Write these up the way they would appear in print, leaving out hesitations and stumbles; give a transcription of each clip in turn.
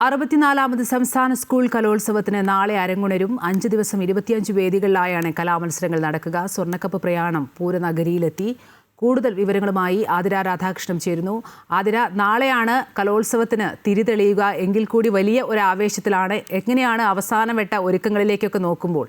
64ാമത് സംസ്ഥാന സ്കൂൾ കലോത്സവത്തിന് നാളെ അരങ്ങുണരും. 5 ദിവസം 25 വേദികളിലായാണ് കലാമത്സരങ്ങൾ നടക്കുക. സ്വർണ്ണക്കപ്പ് പ്രയാണം പൂരനഗരിയിലെത്തി. കൂടുതൽ വിവരങ്ങളുമായി ആതിര രാധാകൃഷ്ണൻ ചേരുന്നു. ആതിര, നാളെയാണ് കലോത്സവത്തിന് തിരിതെളിയുക എങ്കിൽ കൂടി വലിയ ഒരു ആവേശത്തിലാണ്. എങ്ങനെയാണ് അവസാനവട്ട ഒരുക്കങ്ങളിലേക്കൊക്കെ നോക്കുമ്പോൾ?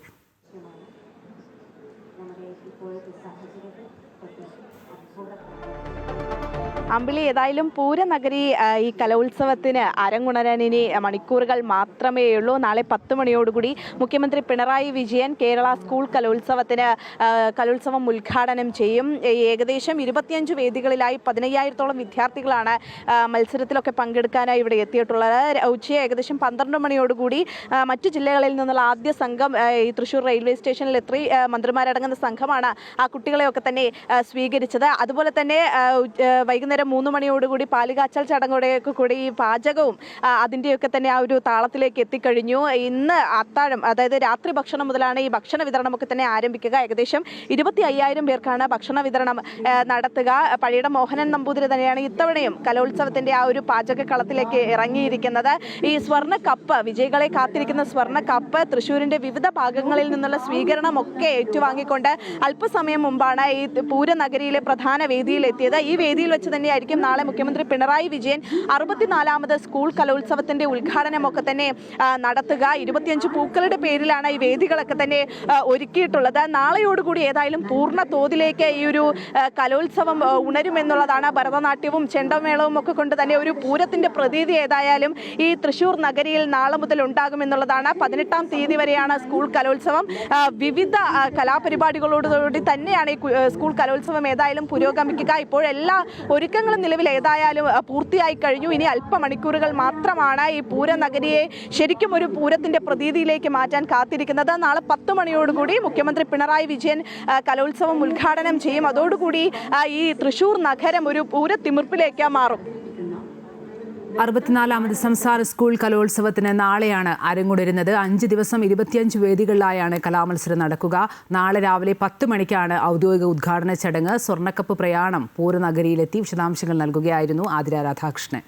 അമ്പിളി, ഏതായാലും പൂരനഗരി ഈ കലോത്സവത്തിന് അരങ്ങുണരാൻ ഇനി മണിക്കൂറുകൾ മാത്രമേ ഉള്ളൂ. നാളെ 10 മണിയോടുകൂടി മുഖ്യമന്ത്രി പിണറായി വിജയൻ കേരള സ്കൂൾ കലോത്സവം ഉദ്ഘാടനം ചെയ്യും. ഏകദേശം 25 വേദികളിലായി 15,000-ഓളം വിദ്യാർത്ഥികളാണ് മത്സരത്തിലൊക്കെ പങ്കെടുക്കാനായി ഇവിടെ എത്തിയിട്ടുള്ളത്. ഏകദേശം 12 മണിയോടുകൂടി മറ്റു ജില്ലകളിൽ നിന്നുള്ള ആദ്യ സംഘം ഈ തൃശ്ശൂർ റെയിൽവേ സ്റ്റേഷനിൽ എത്തി. മന്ത്രിമാരടങ്ങുന്ന സംഘമാണ് ആ കുട്ടികളെയൊക്കെ തന്നെ സ്വീകരിച്ചത്. അതുപോലെ തന്നെ വൈകുന്നേരം 3 മണിയോടുകൂടി പാലുകാച്ചൽ ചടങ്ങോടെയൊക്കെ കൂടി ഈ പാചകവും അതിൻ്റെയൊക്കെ തന്നെ ആ ഒരു താളത്തിലേക്ക് എത്തിക്കഴിഞ്ഞു. ഇന്ന് അത്താഴം, അതായത് രാത്രി ഭക്ഷണം മുതലാണ് ഈ ഭക്ഷണ വിതരണമൊക്കെ തന്നെ ആരംഭിക്കുക. ഏകദേശം 25,000 പേർക്കാണ് ഭക്ഷണ വിതരണം നടത്തുക. പഴയുടെ മോഹനൻ നമ്പൂതിരി തന്നെയാണ് ഇത്തവണയും കലോത്സവത്തിന്റെ ആ ഒരു പാചകക്കളത്തിലേക്ക് ഇറങ്ങിയിരിക്കുന്നത്. ഈ സ്വർണ്ണ കപ്പ്, വിജയികളെ കാത്തിരിക്കുന്ന സ്വർണ്ണ കപ്പ് തൃശ്ശൂരിന്റെ വിവിധ ഭാഗങ്ങളിൽ നിന്നുള്ള സ്വീകരണമൊക്കെ ഏറ്റുവാങ്ങിക്കൊണ്ട് അല്പസമയം മുമ്പാണ് ഈ പൂരനഗരിയിലെ പ്രധാന വേദിയിൽ എത്തിയത്. ഈ വേദിയിൽ വെച്ച് തന്നെയായിരിക്കും നാളെ മുഖ്യമന്ത്രി പിണറായി വിജയൻ 64ാമത് സ്കൂൾ കലോത്സവത്തിന്റെ ഉദ്ഘാടനമൊക്കെ തന്നെ നടത്തുക. 25 പൂക്കളുടെ പേരിലാണ് ഈ വേദികളൊക്കെ തന്നെ ഒരുക്കിയിട്ടുള്ളത്. നാളെയോടുകൂടി ഏതായാലും പൂർണ്ണ തോതിലേക്ക് ഈ ഒരു കലോത്സവം ഉണരുമെന്നുള്ളതാണ്. ഭരതനാട്യവും ചെണ്ടമേളവും ഒക്കെ കൊണ്ട് തന്നെ ഒരു പൂരത്തിന്റെ പ്രതീതി ഏതായാലും ഈ തൃശ്ശൂർ നഗരിയിൽ നാളെ മുതൽ ഉണ്ടാകുമെന്നുള്ളതാണ്. 18-ാം തീയതി വരെയാണ് സ്കൂൾ കലോത്സവം. വിവിധ കലാപരിപാടികളോടുകൂടി തന്നെയാണ് ഈ സ്കൂൾ കലോത്സവം ഏതായാലും പുരോഗമിക്കുക. ഇപ്പോൾ എല്ലാ ഒരുക്കങ്ങളും നിലവിൽ ഏതായാലും പൂർത്തിയായി കഴിഞ്ഞു. ഇനി അല്പമണിക്കൂറുകൾ മാത്രമാണ് ഈ പൂരനഗരിയെ ശരിക്കും ഒരു പൂരത്തിന്റെ പ്രതീതിയിലേക്ക് മാറ്റാൻ കാത്തിരിക്കുന്നത്. നാളെ 10 മണിയോടുകൂടി മുഖ്യമന്ത്രി പിണറായി വിജയൻ കലോത്സവം ഉദ്ഘാടനം ചെയ്യും. അതോടുകൂടി ഈ തൃശ്ശൂർ നഗരം ഒരു പൂരത്തിമിർപ്പിലേക്ക് മാറും. 64ാമത് സംസ്ഥാന സ്കൂൾ കലോത്സവത്തിന് നാളെയാണ് അരങ്ങുണരുന്നത്. 5 ദിവസം 25 വേദികളിലായാണ് കലാമത്സരം നടക്കുക. നാളെ രാവിലെ 10 മണിക്കാണ് ഔദ്യോഗിക ഉദ്ഘാടന ചടങ്ങ്. സ്വർണ്ണക്കപ്പ് പ്രയാണം പൂരനഗരിയിലെത്തി. വിശദാംശങ്ങൾ നൽകുകയായിരുന്നു ആതിര രാധാകൃഷ്ണൻ.